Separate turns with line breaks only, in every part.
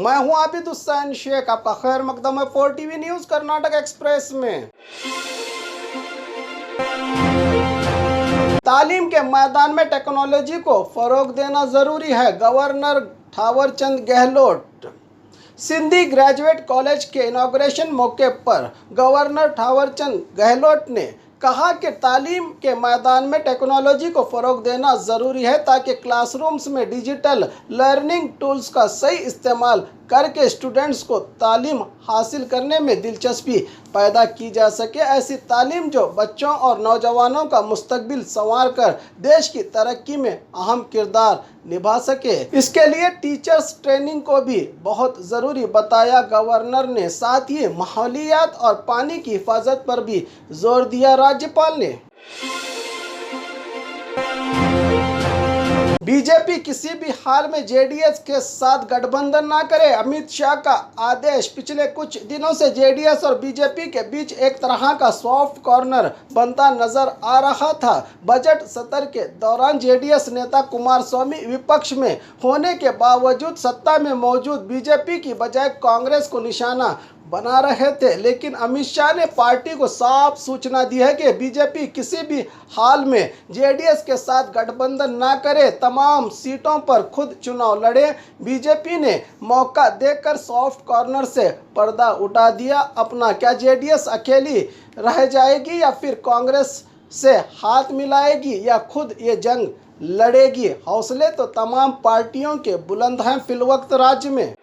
मैं हूं आबिद हुसैन शेख, आपका खैर मकदम है 4 टीवी न्यूज कर्नाटक एक्सप्रेस में। तालीम के मैदान में टेक्नोलॉजी को फरोग देना जरूरी है, governor Thawarchand Gehlot. Sindhi graduate college के इनॉग्रेशन मौके पर गवर्नर थावरचंद गहलोत ने कहा कि तालीम के मैदान में टेक्नोलॉजी को फ़रोग देना ज़रूरी है ताकि क्लासरूम्स में डिजिटल लर्निंग टूल्स का सही इस्तेमाल करके स्टूडेंट्स को तालीम हासिल करने में दिलचस्पी पैदा की जा सके। ऐसी तालीम जो बच्चों और नौजवानों का मुस्तकबिल संवार कर देश की तरक्की में अहम किरदार निभा सके। इसके लिए टीचर्स ट्रेनिंग को भी बहुत ज़रूरी बताया गवर्नर ने। साथ ही माहौलियात और पानी की हिफाजत पर भी जोर दिया राज्यपाल ने। बीजेपी किसी भी हाल में जेडीएस के साथ गठबंधन ना करे, अमित शाह का आदेश। पिछले कुछ दिनों से जेडीएस और बीजेपी के बीच एक तरह का सॉफ्ट कॉर्नर बनता नजर आ रहा था। बजट सत्र के दौरान जेडीएस नेता कुमारस्वामी विपक्ष में होने के बावजूद सत्ता में मौजूद बीजेपी की बजाय कांग्रेस को निशाना बना रहे थे, लेकिन अमित शाह ने पार्टी को साफ सूचना दी है कि बीजेपी किसी भी हाल में जेडीएस के साथ गठबंधन ना करे, तमाम सीटों पर खुद चुनाव लड़े। बीजेपी ने मौका देकर सॉफ्ट कॉर्नर से पर्दा उठा दिया अपना। क्या जेडीएस अकेली रह जाएगी या फिर कांग्रेस से हाथ मिलाएगी या खुद ये जंग लड़ेगी? हौसले तो तमाम पार्टियों के बुलंद हैं फिलवक्त राज्य में।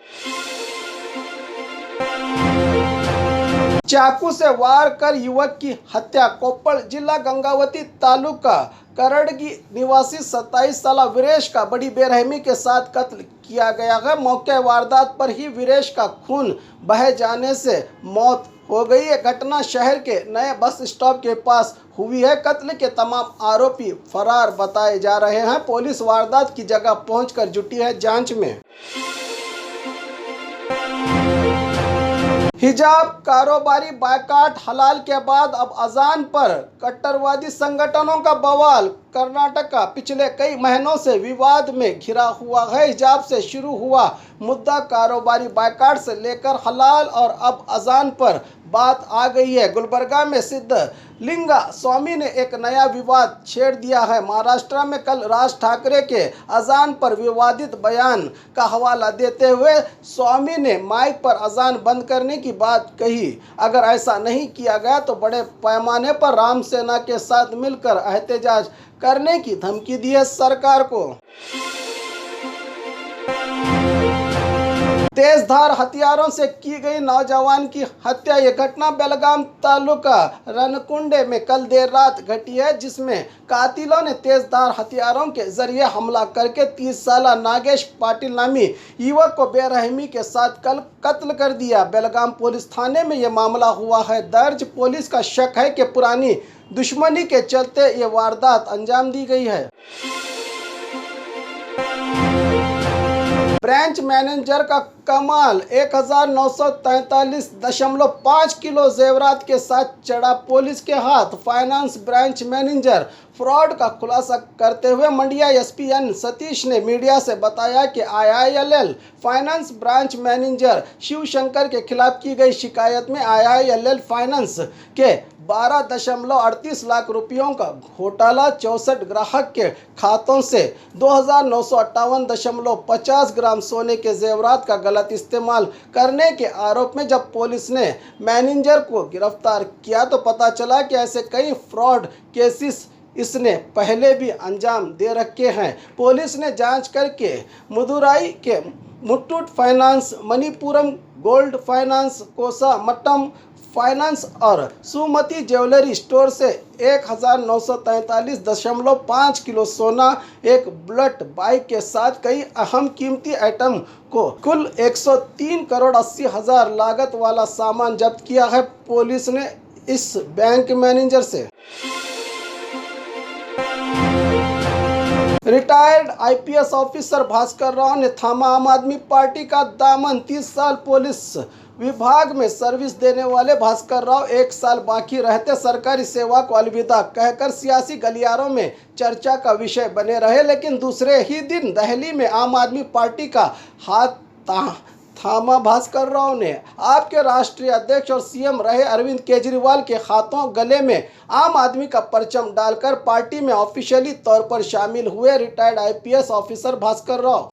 चाकू से वार कर युवक की हत्या। कोप्पड़ जिला गंगावती तालुका करड़गी निवासी 27 साल वीरेश का बड़ी बेरहमी के साथ कत्ल किया गया है। मौके वारदात पर ही वीरेश का खून बह जाने से मौत हो गई है। घटना शहर के नए बस स्टॉप के पास हुई है। कत्ल के तमाम आरोपी फरार बताए जा रहे हैं। पुलिस वारदात की जगह पहुंचकर जुटी है जांच में। हिजाब कारोबारी बायकाट हलाल के बाद अब अजान पर कट्टरवादी संगठनों का बवाल। कर्नाटक का पिछले कई महीनों से विवाद में घिरा हुआ है। हिजाब से शुरू हुआ मुद्दा कारोबारी बायकाट से लेकर हलाल और अब अजान पर बात आ गई है। गुलबर्गा में सिद्ध लिंगा स्वामी ने एक नया विवाद छेड़ दिया है। महाराष्ट्र में कल राज ठाकरे के अजान पर विवादित बयान का हवाला देते हुए स्वामी ने माइक पर अजान बंद करने की बात कही। अगर ऐसा नहीं किया गया तो बड़े पैमाने पर राम सेना के साथ मिलकर एहतजाज करने की धमकी दी है सरकार को। तेजधार हथियारों से की गई नौजवान की हत्या। ये घटना बेलगाम तालुका रनकुंडे में कल देर रात घटी है, जिसमें कातिलों ने तेजधार हथियारों के जरिए हमला करके 30 साल नागेश पाटिल नामी युवक को बेरहमी के साथ कल कत्ल कर दिया। बेलगाम पुलिस थाने में यह मामला हुआ है दर्ज। पुलिस का शक है कि पुरानी दुश्मनी के चलते ये वारदात अंजाम दी गई है। ब्रांच मैनेजर का कमाल, 1943.5 किलो जेवरात के साथ चढ़ा पुलिस के हाथ। फाइनेंस ब्रांच मैनेजर फ्रॉड का खुलासा करते हुए मंडिया एसपी एन सतीश ने मीडिया से बताया कि IILL finance branch manager Shivshankar के खिलाफ की गई शिकायत में IILL फाइनेंस के 12.38 लाख रुपयों का घोटाला, 64 ग्राहक के खातों से 2958.50 ग्राम सोने के जेवरात का गलत इस्तेमाल करने के आरोप में जब पुलिस ने मैनेजर को गिरफ्तार किया तो पता चला कि ऐसे कई फ्रॉड केसेस इसने पहले भी अंजाम दे रखे हैं। पुलिस ने जांच करके मदुराई के Muthoot finance, Manappuram gold finance, कोसा मट्टम फाइनेंस और सुमति ज्वेलरी स्टोर से 1943.5 किलो सोना, एक बुलेट बाइक के साथ कई अहम कीमती आइटम को कुल 103 करोड़ 80 हजार लागत वाला सामान जब्त किया है पुलिस ने इस बैंक मैनेजर से। Retired IPS officer Bhaskar Rao ने थामा आम आदमी पार्टी का दामन। 30 साल पुलिस विभाग में सर्विस देने वाले भास्कर राव 1 साल बाकी रहते सरकारी सेवा को अलविदा कहकर सियासी गलियारों में चर्चा का विषय बने रहे, लेकिन दूसरे ही दिन दिल्ली में आम आदमी पार्टी का हाथ थामा भास्कर राव ने। आपके राष्ट्रीय अध्यक्ष और सीएम रहे अरविंद केजरीवाल के हाथों गले में आम आदमी का परचम डालकर पार्टी में ऑफिशियली तौर पर शामिल हुए retired IPS officer Bhaskar Rao.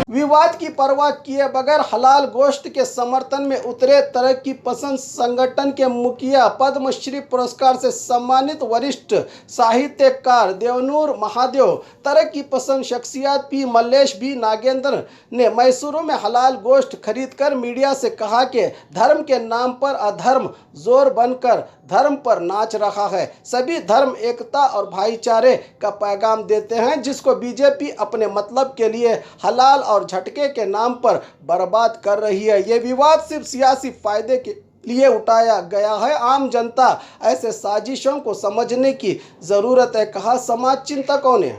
विवाद की परवाह किए बगैर हलाल गोश्त के समर्थन में उतरे तरक्की पसंद संगठन के मुखिया, पद्मश्री पुरस्कार से सम्मानित वरिष्ठ साहित्यकार देवनूर महादेव, तरक्की पसंद शख्सियत पी मल्लेश बी नागेंद्र ने मैसूरू में हलाल गोश्त खरीदकर मीडिया से कहा कि धर्म के नाम पर अधर्म जोर बनकर धर्म पर नाच रहा है। सभी धर्म एकता और भाईचारे का पैगाम देते हैं, जिसको बीजेपी अपने मतलब के लिए हलाल और झटके के नाम पर बर्बाद कर रही है। ये विवाद सिर्फ सियासी फायदे के लिए उठाया गया है। आम जनता ऐसे साजिशों को समझने की जरूरत है, कहा समाज चिंतकों ने।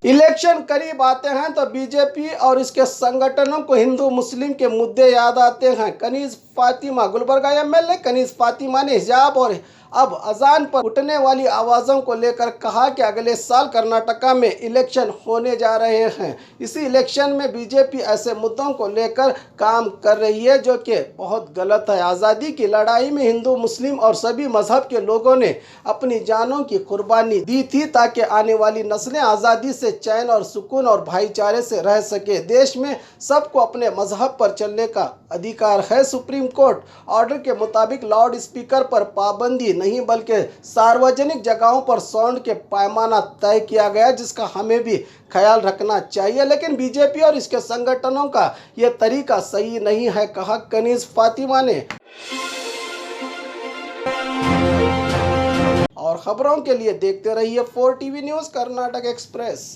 इलेक्शन करीब आते हैं तो बीजेपी और इसके संगठनों को हिंदू मुस्लिम के मुद्दे याद आते हैं। कनीज फातिमा, गुलबर्गा एमएलए कनीज फातिमा ने हिजाब और अब अजान पर उठने वाली आवाज़ों को लेकर कहा कि अगले साल कर्नाटका में इलेक्शन होने जा रहे हैं। इसी इलेक्शन में बीजेपी ऐसे मुद्दों को लेकर काम कर रही है जो कि बहुत गलत है। आज़ादी की लड़ाई में हिंदू मुस्लिम और सभी मजहब के लोगों ने अपनी जानों की कुर्बानी दी थी ताकि आने वाली नस्लें आज़ादी से चैन और सुकून और भाईचारे से रह सके। देश में सबको अपने मजहब पर चलने का अधिकार है। सुप्रीम कोर्ट ऑर्डर के मुताबिक लाउड स्पीकर पर पाबंदी नहीं बल्कि सार्वजनिक जगहों पर साउंड के पैमाना तय किया गया, जिसका हमें भी ख्याल रखना चाहिए। लेकिन बीजेपी और इसके संगठनों का यह तरीका सही नहीं है, कहा कनीज फातिमा ने। और खबरों के लिए देखते रहिए 4 टीवी न्यूज़ कर्नाटक एक्सप्रेस।